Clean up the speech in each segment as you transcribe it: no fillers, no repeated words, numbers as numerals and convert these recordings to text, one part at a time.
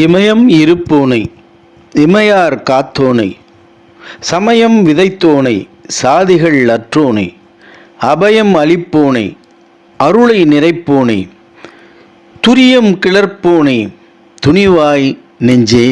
இமயம் இருப்போனை இமையார் காத்தோனை சமயம் விதைத்தோனை சாதிகள் அற்றோனை அபயம் அளிப்போனை அருளை நிறைப்போனை துரியம் கிளர்ப்போனை துணிவாய் நெஞ்சே.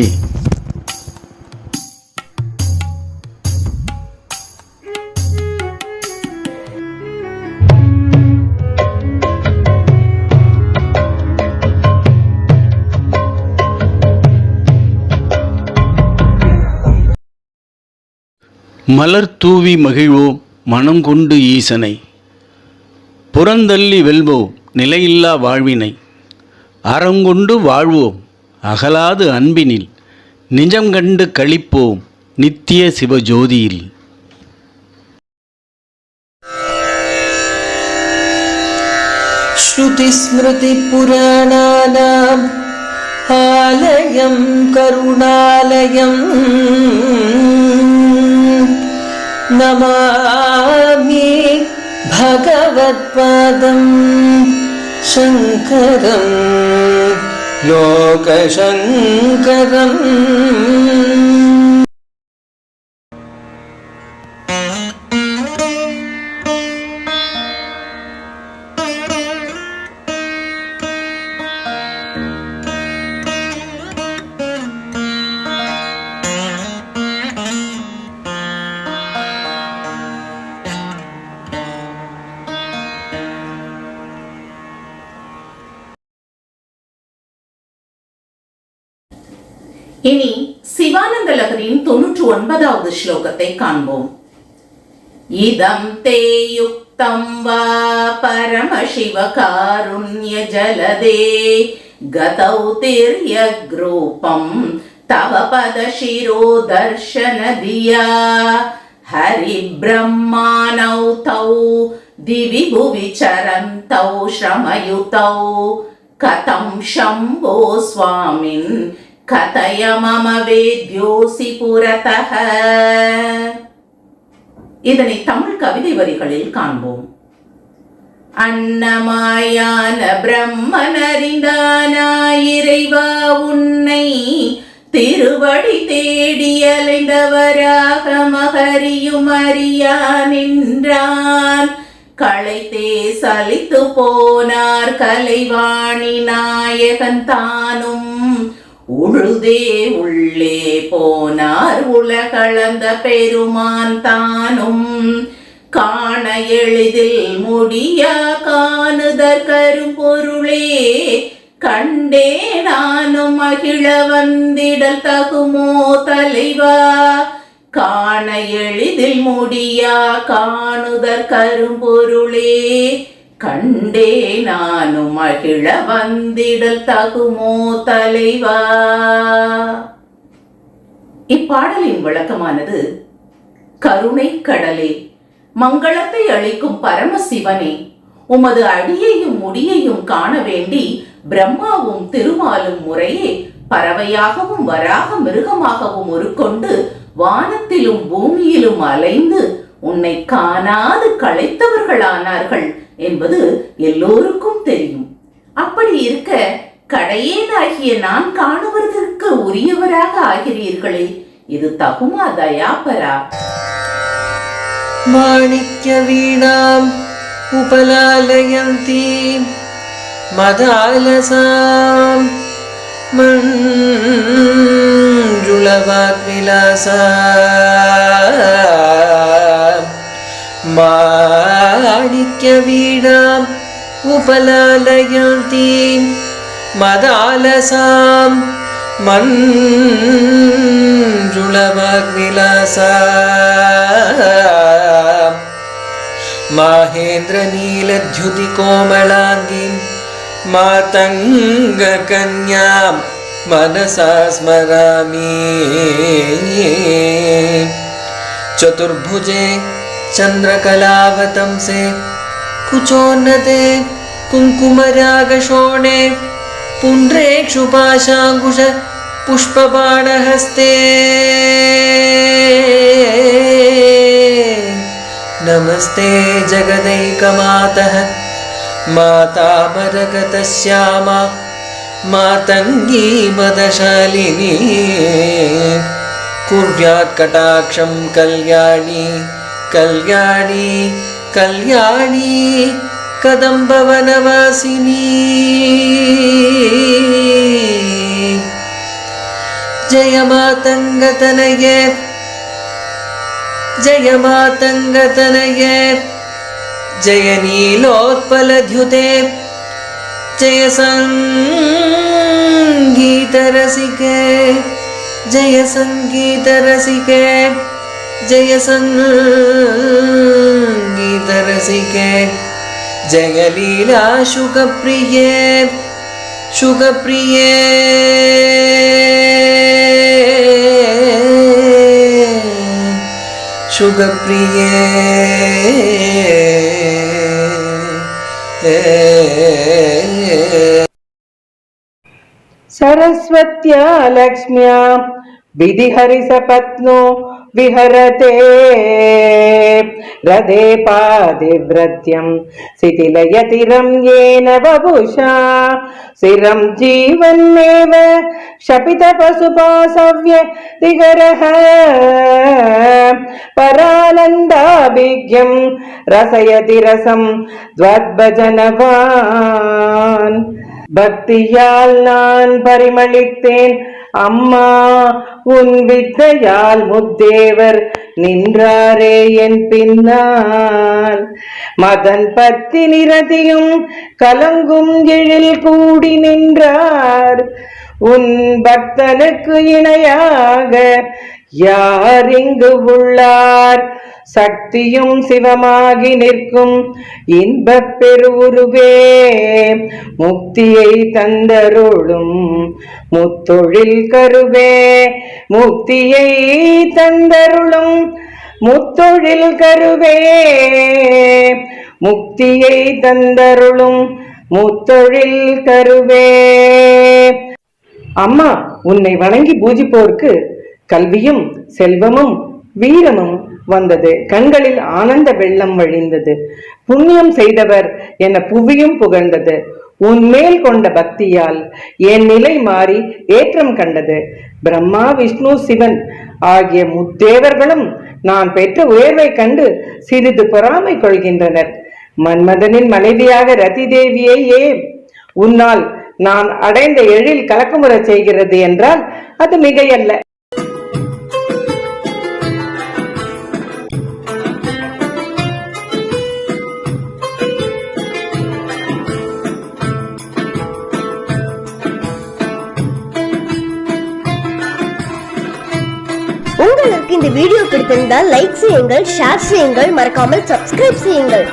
மலர் தூவி மகிழ்வோம் மனம் கொண்டு ஈசனை, புறந்தள்ளி வெல்வோம் நிலையில்லா வாழ்வினை, அறங்கொண்டு வாழ்வோம் அகலாது அன்பினில், நிஜம் கண்டு களிப்போம் நித்திய சிவஜோதியில். ஸ்ருதி ஸ்மிருதி புராணானாம் ஆலயம் கருணாலயம் நமாமி பகவத்பாதம் சங்கரம் லோகசங்கரம். இனி சிவானந்த லகரியின் 99வது ஸ்லோகத்தை காண்போம். இதம் தே யுக்தம் வா பரமசிவ காருண்ய ஜலதே கதௌ திர்யக்ரூபம் தவ பத சிரோ தர்ஷன தியா ஹரி பிரம்மானௌ தௌ திவி புவி சரந்தௌ ஸ்ரமயுதௌ கதம் சம்போ ஸ்வாமின் கதய மம வேத்யோசி புரதஹ. இதனை தமிழ் கவிதை வரிகளில் காண்போம். அன்னமாயான பிரம்மனறிந்தானாயிரைவா உன்னை திருவடி தேடி அலைந்தவராக மகரியும் அறியா நின்றான். களைத்தே சலித்து போனார் கலைவாணி நாயகன் தானும் உழுதே உள்ளே போனார் உலகளந்த பெருமான் தானும். காண எளிதில் முடியா காணுதற் கரும்பொருளே கண்டே நானும் மகிழ வந்திடல் தகுமோ தலைவா. காண எளிதில் முடியா காணுதற் கரும்பொருளே கண்டே நானும் மகிழ வந்திடல் தகுமோ தலைவா. இப்பாடலின் விளக்கமானது, கருணை கடலே, மங்களத்தை அளிக்கும் பரமசிவனே, உமது அடியையும் முடியையும் காண வேண்டி பிரம்மாவும் திருமாலும் முறையே பறவையாகவும் வராக மிருகமாகவும் உருக்கொண்டு வானத்திலும் பூமியிலும் அலைந்து உன்னை காணாது களைத்தவர்களானார்கள் என்பது எல்லோருக்கும் தெரியும். அப்படி இருக்க கடையேனாகிய நான் காணுவதற்கு உரியவராக ஆகிறீர்களே, இது தகுமா தயாபரா? மாணிக்ய வீணாம் உபலாலயந்தி மதாலசாம் மஞ்சுளவாக்விலாசா மாணிக்ய வீணாம் உபலாலயந்தி மதாலசாம் மஞ்சுளவாக்விலாசா மாஹேந்திர நீலத்யுதி கோமளாங்கீம் மாதங்க கன்யாம் மனசா ஸ்மராமி. சதுர்புஜே चंद्रकलावतंसे कुचोन्नते कुङ्कुमरागशोणे पुण्ड्रेक्षुपाशाङ्कुश पुष्पबाणहस्ते नमस्ते जगदैकमातः माता मरकतश्यामा मातङ्गी मदशालिनी कुर्यात् कटाक्षं कल्याणी कल्याणी कल्याणी कदम्बवनवासिनी जय मातङ्गतनये जय मातङ्गतनये जय नीलोत्पलद्युते जय संगीतरसिके जय संगीतरसिके जय संगीतरसिके जय लीला शुकप्रिये शुकप्रिये शुकप्रिये सरस्वत्या लक्ष्म्या विधिहरिसपत्नो विहरते रदे पादिव्रत्यं शिथिलयतिरं येन वपुषा शिरं जीवन्नेव शपितपशुपासव्य दिगरः परानन्दाभिज्ञं रसयति रसं द्वद्भजनवान् பக்தியால் நான் பரிமளித்தேன் அம்மா உன் வித்தையால் முத்தேவர் நின்றாரே என் பின்னால் மதன் பத்தி நிரதியும் கலங்கும் எழில் கூடி நின்றார் உன் பக்தனுக்கு இணையாக யார் இங்கு உள்ளார் சக்தியும் சிவமாகி நிற்கும் இன்பப் பெருவுருவே முக்தியை தந்தருளும் முத்தொழில் கருவே முக்தியை தந்தருளும் முத்தொழில் கருவே முக்தியை தந்தருளும் முத்தொழில் கருவே. அம்மா உன்னை வணங்கி பூஜிப்போர்க்கு கல்வியும் செல்வமும் வீரமும் வந்தது, கண்களில் ஆனந்த வெள்ளம் வழிந்தது, புண்ணியம் செய்தவர் என புவியும் புகழ்ந்தது. உன்மேல் கொண்ட பக்தியால் என் நிலை மாறி ஏற்றம் கண்டது. பிரம்மா விஷ்ணு சிவன் ஆகிய முத்தேவர்களும் நான் பெற்ற உயர்வை கண்டு சிறிது பொறாமை கொள்கின்றனர். மன்மதனின் மனைவியாக ரதி தேவியையே உன்னால் நான் அடைந்த எழில் கலக்கமுறச் செய்கிறது என்றால் அது மிகையல்ல. உங்களுக்கு இந்த வீடியோ பிடித்திருந்தால் லைக் செய்யுங்கள், ஷேர் செய்யுங்கள், மறக்காமல் சப்ஸ்கிரைப் செய்யுங்கள்.